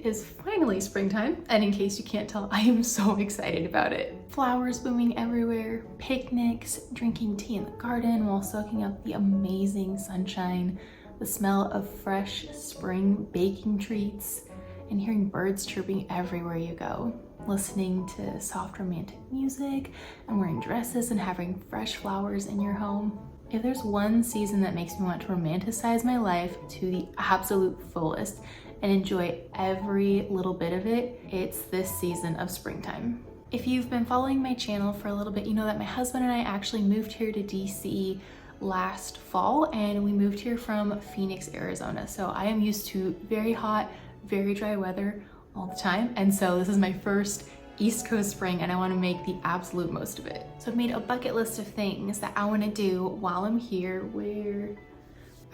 it is finally springtime, and in case you can't tell, I am so excited about it. Flowers blooming everywhere, picnics, drinking tea in the garden while soaking up the amazing sunshine, the smell of fresh spring baking treats, and hearing birds chirping everywhere you go, listening to soft romantic music, and wearing dresses and having fresh flowers in your home. If there's one season that makes me want to romanticize my life to the absolute fullest and enjoy every little bit of it, it's this season of springtime. If you've been following my channel for a little bit, you know that my husband and I actually moved here to DC last fall, and we moved here from Phoenix, Arizona. So I am used to very hot, very dry weather all the time. And so this is my first East Coast spring, and I want to make the absolute most of it. So I've made a bucket list of things that I want to do while I'm here.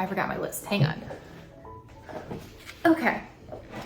I forgot my list, hang on. Okay,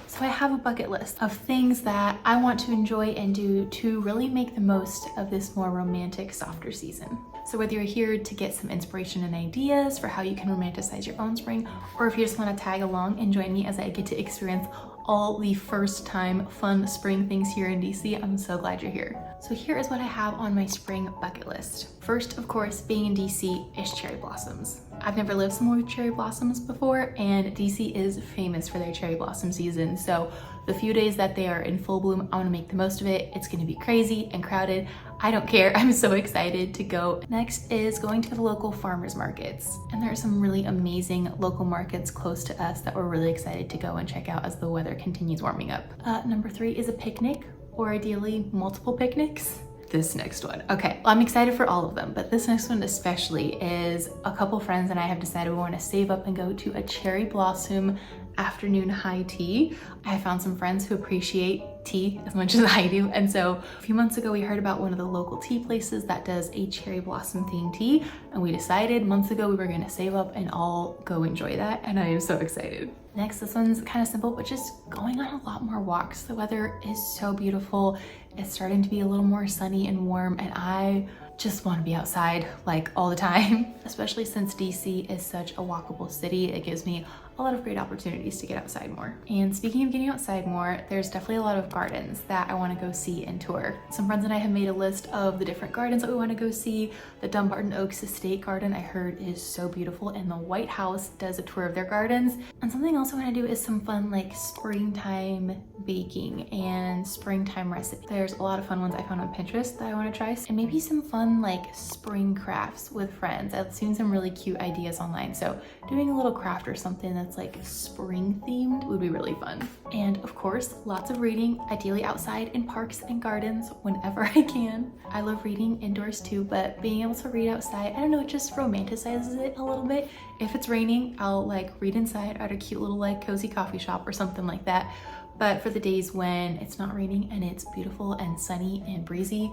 so I have a bucket list of things that I want to enjoy and do to really make the most of this more romantic, softer season. So whether you're here to get some inspiration and ideas for how you can romanticize your own spring, or if you just want to tag along and join me as I get to experience all the first time fun spring things here in DC, I'm so glad you're here. So here is what I have on my spring bucket list. First, of course, being in DC is cherry blossoms. I've never lived somewhere with cherry blossoms before, and DC is famous for their cherry blossom season. So the few days that they are in full bloom, I want to make the most of it. It's going to be crazy and crowded. I don't care. I'm so excited to go. Next is going to the local farmers markets. And there are some really amazing local markets close to us that we're really excited to go and check out as the weather continues warming up. Number 3 is a picnic, or ideally multiple picnics. This next one. Okay, well, I'm excited for all of them, but this next one especially is a couple friends and I have decided we want to save up and go to a cherry blossom afternoon high tea. I found some friends who appreciate tea as much as I do, and so a few months ago we heard about one of the local tea places that does a cherry blossom themed tea, and we decided months ago we were going to save up and all go enjoy that, and I am so excited. Next, this one's kind of simple, but just going on a lot more walks. The weather is so beautiful. It's starting to be a little more sunny and warm, and I just want to be outside like all the time, especially since DC is such a walkable city. It gives me a lot of great opportunities to get outside more. And speaking of getting outside more, there's definitely a lot of gardens that I want to go see and tour. Some friends and I have made a list of the different gardens that we want to go see. The Dumbarton Oaks Estate Garden I heard is so beautiful, and the White House does a tour of their gardens. And something else I want to do is some fun like springtime baking and springtime recipes. There's a lot of fun ones I found on Pinterest that I want to try, and maybe some fun like spring crafts with friends. I've seen some really cute ideas online, so doing a little craft or something that's like spring themed would be really fun. And of course, lots of reading, ideally outside in parks and gardens whenever I can. I love reading indoors too, but being able to read outside, I don't know, it just romanticizes it a little bit. If it's raining, I'll like read inside at a cute little like cozy coffee shop or something like that. But for the days when it's not raining and it's beautiful and sunny and breezy,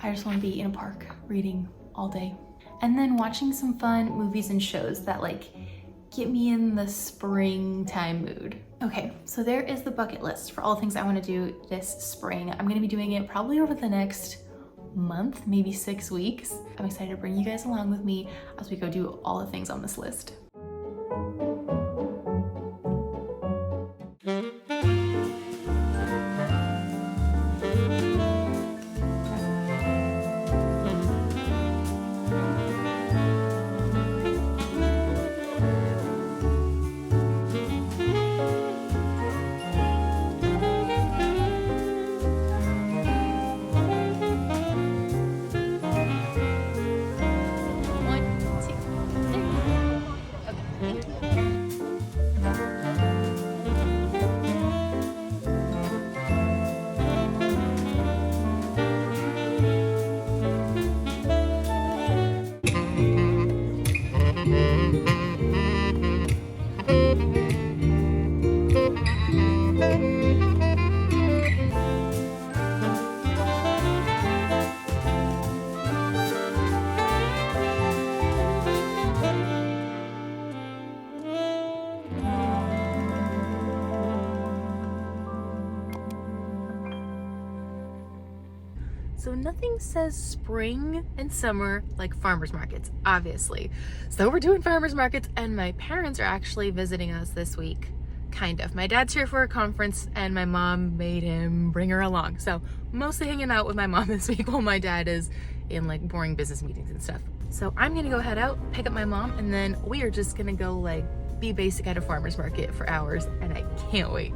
I just want to be in a park reading all day. And then watching some fun movies and shows that like get me in the springtime mood. Okay, so there is the bucket list for all the things I want to do this spring. I'm going to be doing it probably over the next month, maybe 6 weeks. I'm excited to bring you guys along with me as we go do all the things on this list. So nothing says spring and summer like farmers markets, obviously. So we're doing farmers markets, and my parents are actually visiting us this week. kind of. My dad's here for a conference and my mom made him bring her along. So mostly hanging out with my mom this week while my dad is in like boring business meetings and stuff. So I'm gonna go head out, pick up my mom, and then we are just gonna go like be basic at a farmer's market for hours, and I can't wait.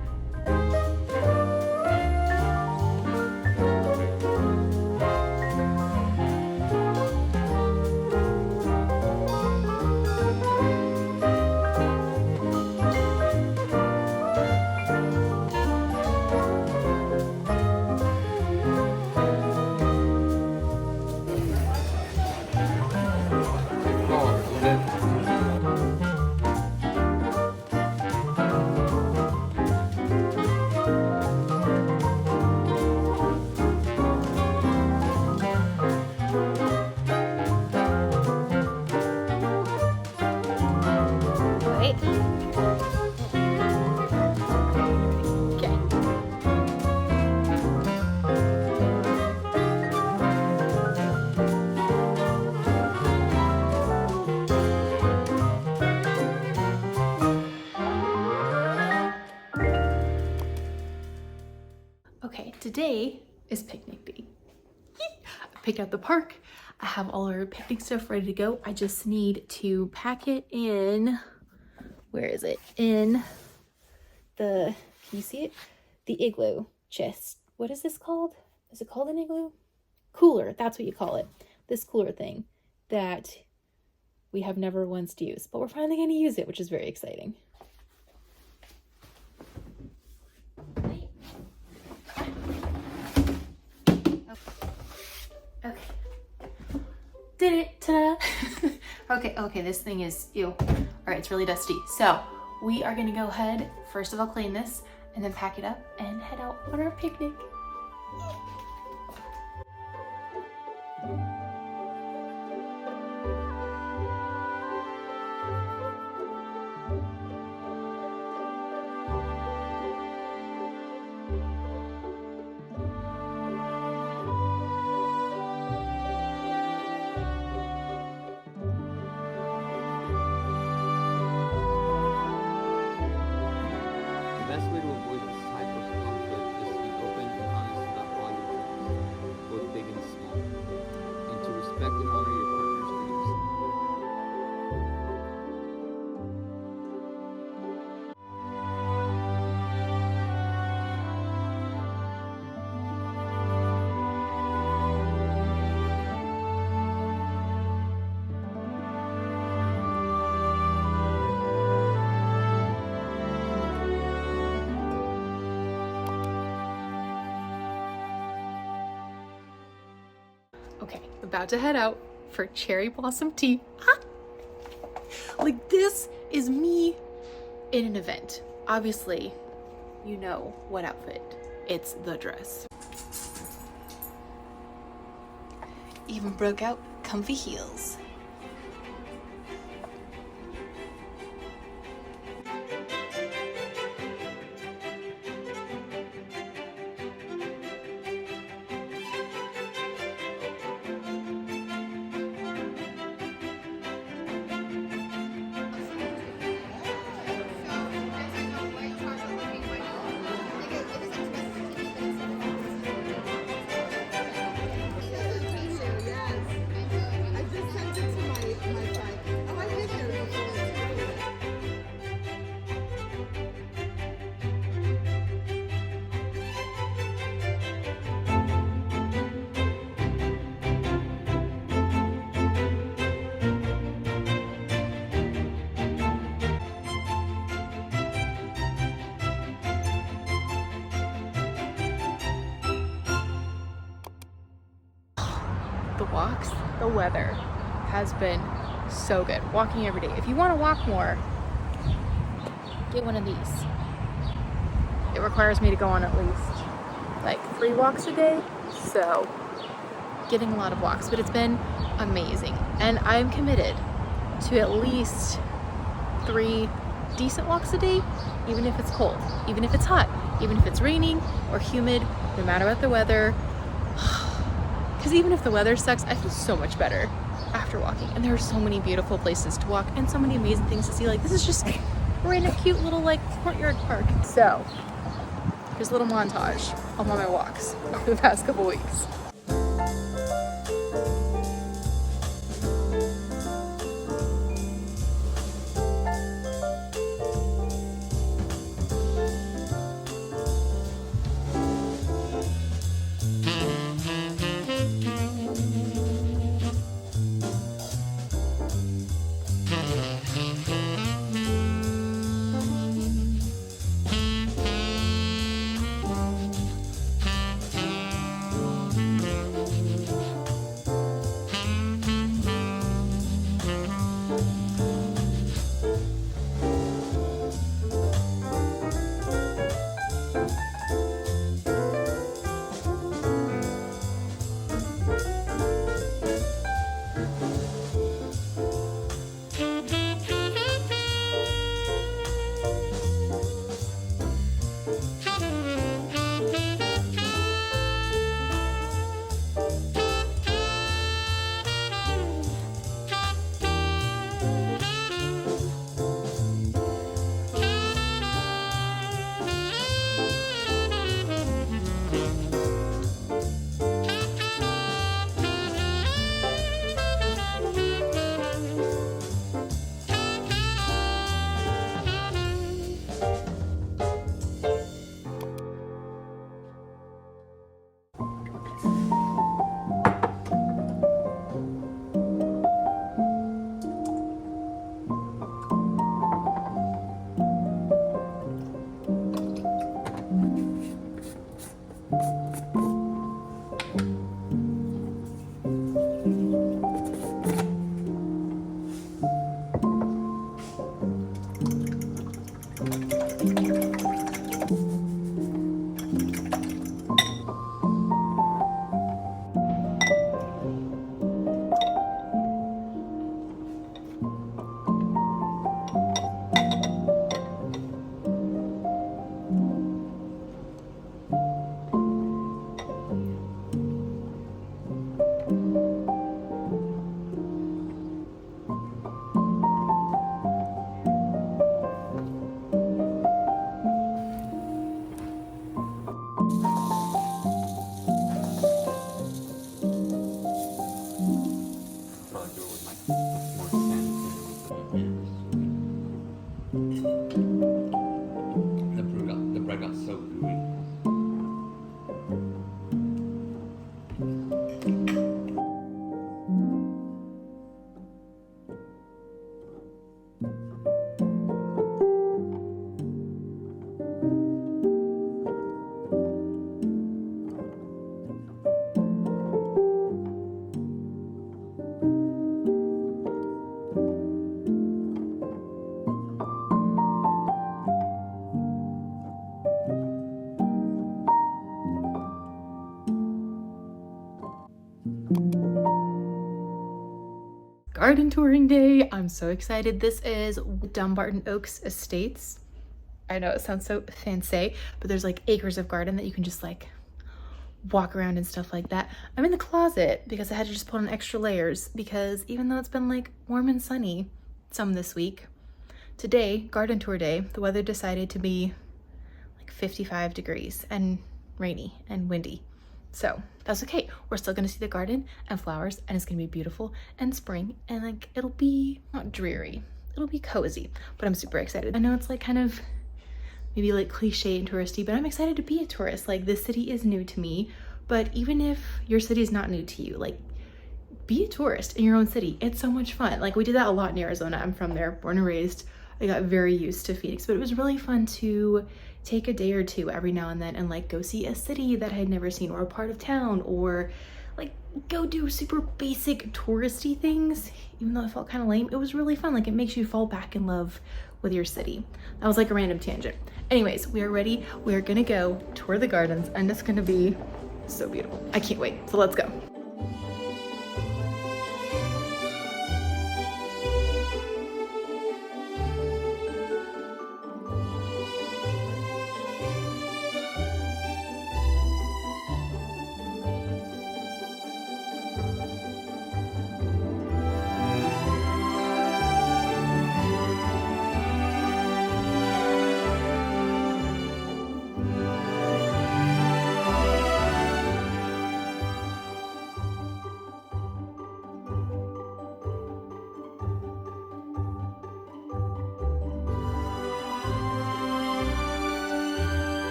Okay, today is picnic day. I picked out the park. I have all our picnic stuff ready to go. I just need to pack it in, where is it? In the, can you see it? The igloo chest. What is this called? Is it called an igloo? Cooler, that's what you call it. This cooler thing that we have never once used, but we're finally gonna use it, which is very exciting. Okay, did it, ta-da! Okay, this thing is, ew. All right, it's really dusty. So we are gonna go ahead, first of all, clean this, and then pack it up and head out on our picnic. Okay, about to head out for cherry blossom tea. Like, this is me in an event. Obviously, you know what outfit. It's the dress. Even broke out comfy heels. The walks, the weather has been so good. Walking every day. If you want to walk more, get one of these. It requires me to go on at least like 3 walks a day, so getting a lot of walks, but it's been amazing. And I'm committed to at least 3 decent walks a day, even if it's cold, even if it's hot, even if it's raining or humid, no matter what the weather. Because even if the weather sucks, I feel so much better after walking. And there are so many beautiful places to walk and so many amazing things to see. Like, this is just we're in a cute little like courtyard park. So here's a little montage of all my walks over the past couple weeks. The bread got so gooey. Garden touring day. I'm so excited. This is Dumbarton Oaks Estates. I know it sounds so fancy, but there's like acres of garden that you can just like walk around and stuff like that. I'm in the closet because I had to just put on extra layers because even though it's been like warm and sunny some this week, today, garden tour day, the weather decided to be like 55 degrees and rainy and windy. So that's okay. We're still gonna see the garden and flowers, and it's gonna be beautiful and spring, and like it'll be not dreary, it'll be cozy, but I'm super excited. I know it's like kind of maybe like cliche and touristy, but I'm excited to be a tourist. Like this city is new to me, but even if your city is not new to you, like be a tourist in your own city. It's so much fun. Like we did that a lot in Arizona. I'm from there, born and raised. I got very used to Phoenix, but it was really fun to take a day or two every now and then and like go see a city that I had never seen, or a part of town, or like go do super basic touristy things. Even though it felt kind of lame, it was really fun. Like it makes you fall back in love with your city. That was like a random tangent. Anyways, we are ready. We are gonna go tour the gardens, and it's gonna be so beautiful. I can't wait. So let's go.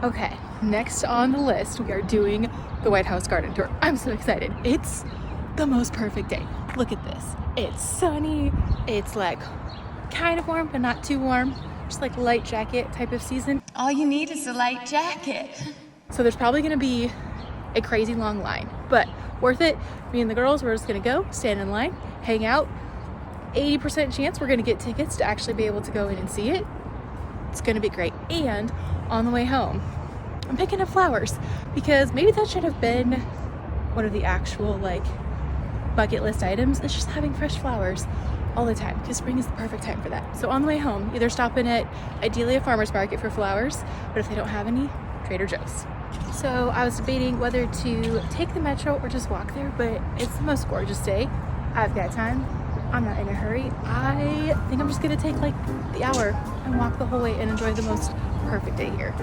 Okay, next on the list, we are doing the White House garden tour. I'm so excited. It's the most perfect day. Look at this. It's sunny. It's like kind of warm, but not too warm. Just like light jacket type of season. All you need is a light jacket. So there's probably gonna be a crazy long line, but worth it. Me and the girls, we're just gonna go, stand in line, hang out. 80% chance we're gonna get tickets to actually be able to go in and see it. It's gonna be great. And on the way home, I'm picking up flowers because maybe that should have been one of the actual like bucket list items. It's just having fresh flowers all the time because spring is the perfect time for that. So on the way home, either stop in at ideally a farmer's market for flowers, but if they don't have any, Trader Joe's. So I was debating whether to take the metro or just walk there, but it's the most gorgeous day. I've got time. I'm not in a hurry. I think I'm just gonna take like the hour and walk the whole way and enjoy the most perfect day here.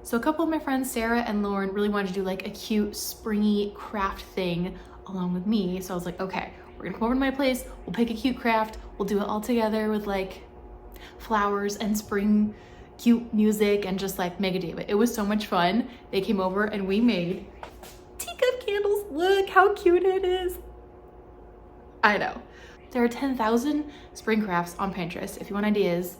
So a couple of my friends, Sarah and Lauren, really wanted to do like a cute springy craft thing along with me. So I was like, okay, we're gonna come over to my place, we'll pick a cute craft, we'll do it all together with like flowers and spring cute music and just like make a day of it. It was so much fun. They came over and we made teacup candles. Look how cute it is. I know. There are 10,000 spring crafts on Pinterest. If you want ideas,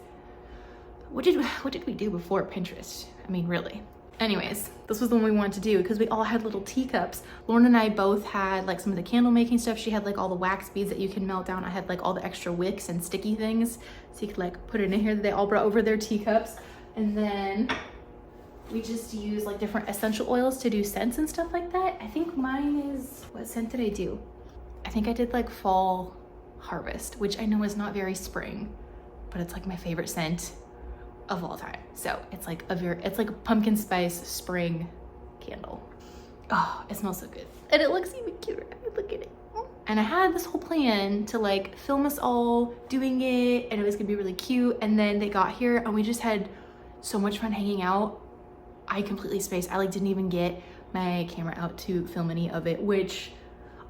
what did we do before Pinterest? I mean, really. Anyways, this was the one we wanted to do because we all had little teacups. Lauren and I both had like some of the candle making stuff. She had like all the wax beads that you can melt down. I had like all the extra wicks and sticky things. So you could like put it in here. They all brought over their teacups. And then We just use like different essential oils to do scents and stuff like that. I think mine is, what scent did I do? I think I did like Fall Harvest, which I know is not very spring, but it's like my favorite scent of all time. So it's like it's like a pumpkin spice spring candle. Oh, it smells so good. And it looks even cuter. I mean, look at it. And I had this whole plan to like film us all doing it, and it was gonna be really cute. And then they got here and we just had so much fun hanging out. I completely spaced. I like didn't even get my camera out to film any of it, which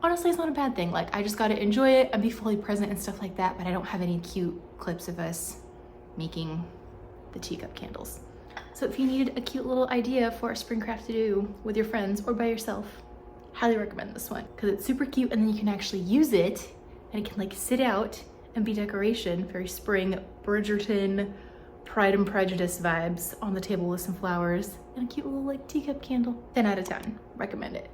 honestly is not a bad thing. Like I just got to enjoy it and be fully present and stuff like that, but I don't have any cute clips of us making the teacup candles. So if you needed a cute little idea for a spring craft to do with your friends or by yourself, highly recommend this one because it's super cute, and then you can actually use it and it can like sit out and be decoration. Very spring Bridgerton, Pride and Prejudice vibes on the table with some flowers and a cute little like teacup candle. 10 out of 10, recommend it.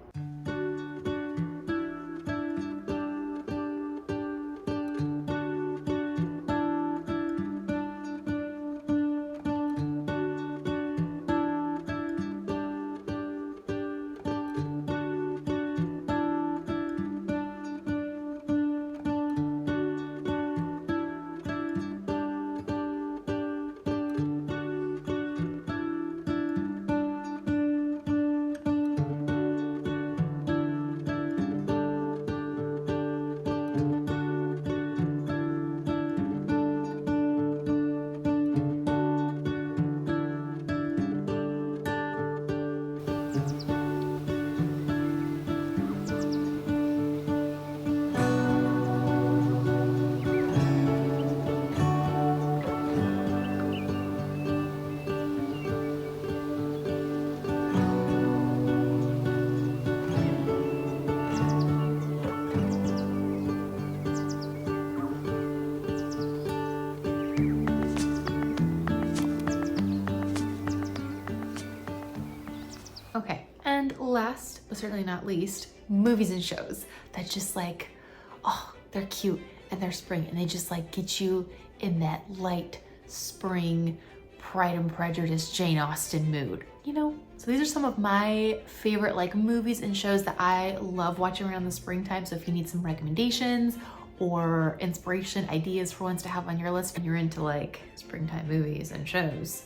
Okay, and last but certainly not least, movies and shows that just like, oh, they're cute and they're spring and they just like get you in that light spring Pride and Prejudice Jane Austen mood, you know? So these are some of my favorite like movies and shows that I love watching around the springtime. So if you need some recommendations or inspiration, ideas for ones to have on your list and you're into like springtime movies and shows,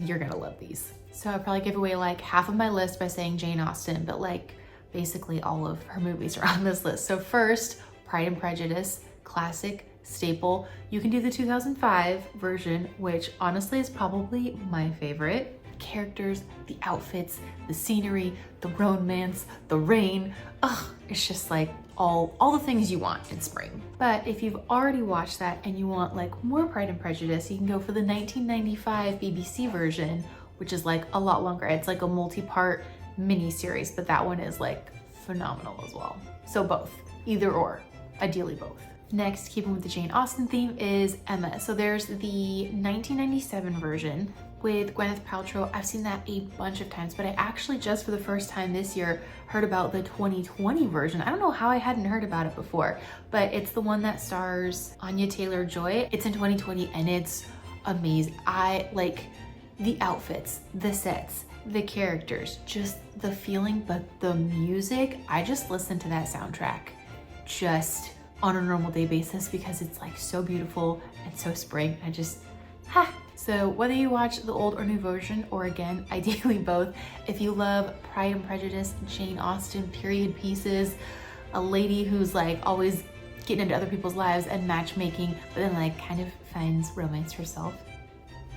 you're gonna love these. So I'll probably give away like half of my list by saying Jane Austen, but like basically all of her movies are on this list. So first, Pride and Prejudice, classic, staple. You can do the 2005 version, which honestly is probably my favorite. The characters, the outfits, the scenery, the romance, the rain. Ugh, it's just like all the things you want in spring. But if you've already watched that and you want like more Pride and Prejudice, you can go for the 1995 BBC version, which is like a lot longer. It's like a multi-part mini series, but that one is like phenomenal as well. So both, either or, ideally both. Next, keeping with the Jane Austen theme, is Emma. So there's the 1997 version with Gwyneth Paltrow. I've seen that a bunch of times, but I actually just for the first time this year heard about the 2020 version. I don't know how I hadn't heard about it before, but it's the one that stars Anya Taylor-Joy. It's in 2020 and it's amazing. I like the outfits, the sets, the characters, just the feeling, but the music. I just listen to that soundtrack just on a normal day basis because it's like so beautiful and so spring. I just, So whether you watch the old or new version, or again, ideally both, if you love Pride and Prejudice, Jane Austen, period pieces, a lady who's like always getting into other people's lives and matchmaking, but then like kind of finds romance herself,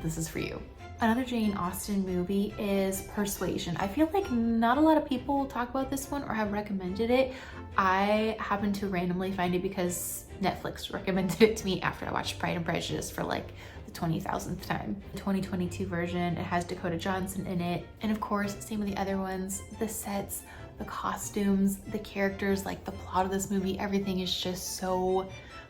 this is for you. Another Jane Austen movie is Persuasion. I feel like not a lot of people talk about this one or have recommended it. I happened to randomly find it because Netflix recommended it to me after I watched Pride and Prejudice for like the 20,000th time. The 2022 version, it has Dakota Johnson in it. And of course, same with the other ones, the sets, the costumes, the characters, like the plot of this movie, everything is just so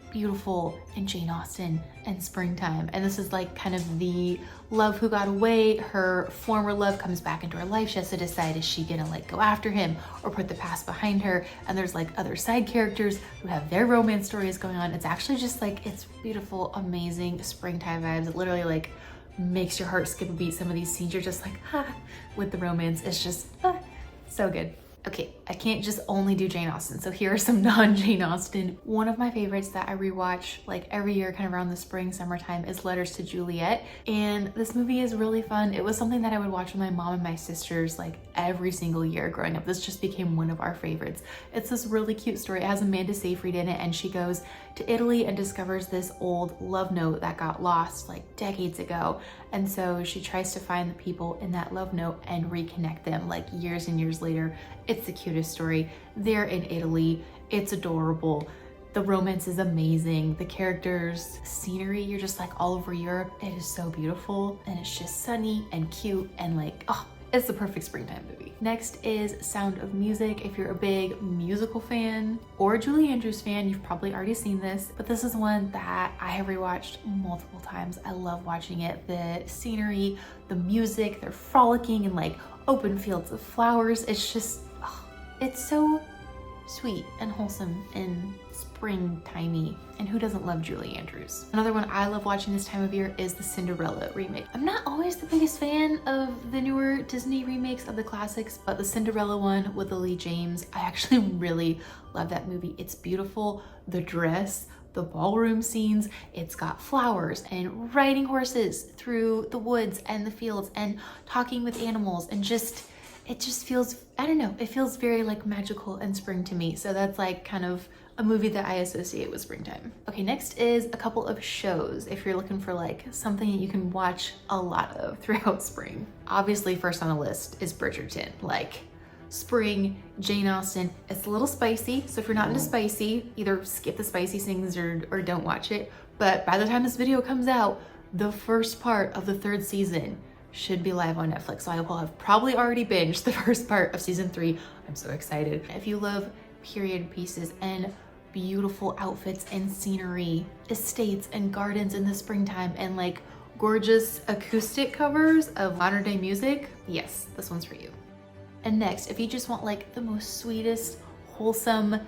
beautiful in Jane Austen and springtime. And this is like kind of the love who got away. Her former love comes back into her life. She has to decide, is she gonna like go after him or put the past behind her? And there's like other side characters who have their romance stories going on. It's actually just like, it's beautiful, amazing springtime vibes. It literally like makes your heart skip a beat. Some of these scenes, you're just like, with the romance. It's just, so good. Okay, I can't just only do Jane Austen, so here are some non-Jane Austen. One of my favorites that I rewatch like every year, kind of around the spring, summertime, is Letters to Juliet. And this movie is really fun. It was something that I would watch with my mom and my sisters like every single year growing up. This just became one of our favorites. It's this really cute story. It has Amanda Seyfried in it, and she goes to Italy and discovers this old love note that got lost like decades ago. And so she tries to find the people in that love note and reconnect them like years and years later. It's the cutest story. They're in Italy. It's adorable. The romance is amazing. The characters, scenery, you're just like all over Europe. It is so beautiful, and it's just sunny and cute and like, oh, it's the perfect springtime movie. Next is Sound of Music. If you're a big musical fan or a Julie Andrews fan, you've probably already seen this, but this is one that I have rewatched multiple times. I love watching it. The scenery, the music, they're frolicking in like open fields of flowers. It's just, it's so sweet and wholesome and springtimey. And who doesn't love Julie Andrews? Another one I love watching this time of year is the Cinderella remake. I'm not always the biggest fan of the newer Disney remakes of the classics, but the Cinderella one with Lily James, I actually really love that movie. It's beautiful. The dress, the ballroom scenes, it's got flowers and riding horses through the woods and the fields and talking with animals, and it just feels, I don't know, it feels very like magical and spring to me. So that's like kind of a movie that I associate with springtime. Okay, next is a couple of shows if you're looking for like something that you can watch a lot of throughout spring. Obviously, first on the list is Bridgerton. Like, spring, Jane Austen. It's a little spicy, so if you're not into spicy, either skip the spicy things or don't watch it. But by the time this video comes out, the first part of the 3rd season should be live on Netflix. So I will have probably already binged the first part of season 3. I'm so excited. If you love period pieces and beautiful outfits and scenery, estates and gardens in the springtime, and like gorgeous acoustic covers of modern day music, yes, this one's for you. And next, if you just want like the most sweetest, wholesome,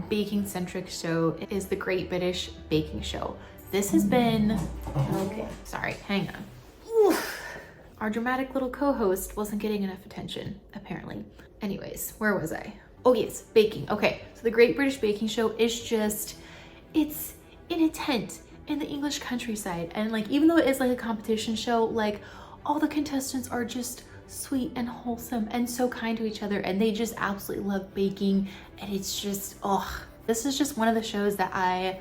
baking centric show, it is the Great British Baking Show. This has been, okay, sorry, hang on. Oof. Our dramatic little co-host wasn't getting enough attention, apparently. Anyways, where was I? Oh yes, baking. Okay, so the Great British Baking Show is just, it's in a tent in the English countryside. And like, even though it is like a competition show, like all the contestants are just sweet and wholesome and so kind to each other. And they just absolutely love baking. And it's just, oh, this is just one of the shows that I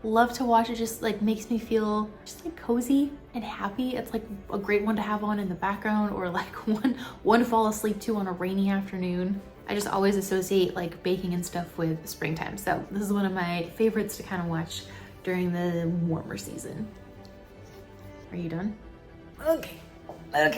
love to watch. It just like makes me feel just like cozy and happy. It's like a great one to have on in the background, or like one to fall asleep to on a rainy afternoon. I just always associate like baking and stuff with springtime. So this is one of my favorites to kind of watch during the warmer season. Are you done? Okay. All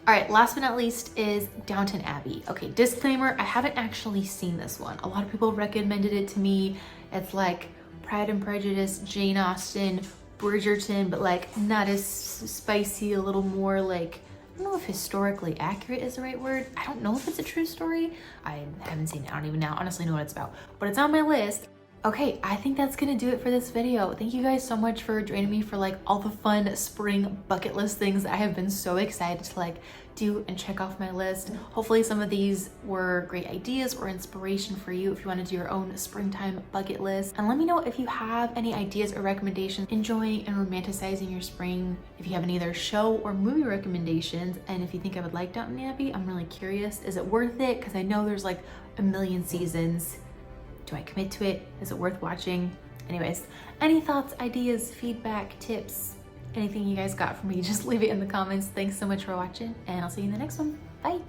right, last but not least is Downton Abbey. Okay, disclaimer, I haven't actually seen this one. A lot of people recommended it to me. It's like Pride and Prejudice, Jane Austen, Bridgerton, but like not as spicy, a little more like, I don't know if historically accurate is the right word. I don't know if it's a true story. I haven't seen it. I don't even now honestly know what it's about, but it's on my list. Okay, I think that's gonna do it for this video. Thank you guys so much for joining me for like all the fun spring bucket list things I have been so excited to like do and check off my list. Hopefully some of these were great ideas or inspiration for you if you want to do your own springtime bucket list. And let me know if you have any ideas or recommendations enjoying and romanticizing your spring. If you have any other show or movie recommendations, and if you think I would like Downton Abbey, I'm really curious. Is it worth it? Because I know there's like a million seasons. Do I commit to it? Is it worth watching? Anyways, any thoughts, ideas, feedback, tips, anything you guys got from me, just leave it in the comments. Thanks so much for watching, and I'll see you in the next one. Bye.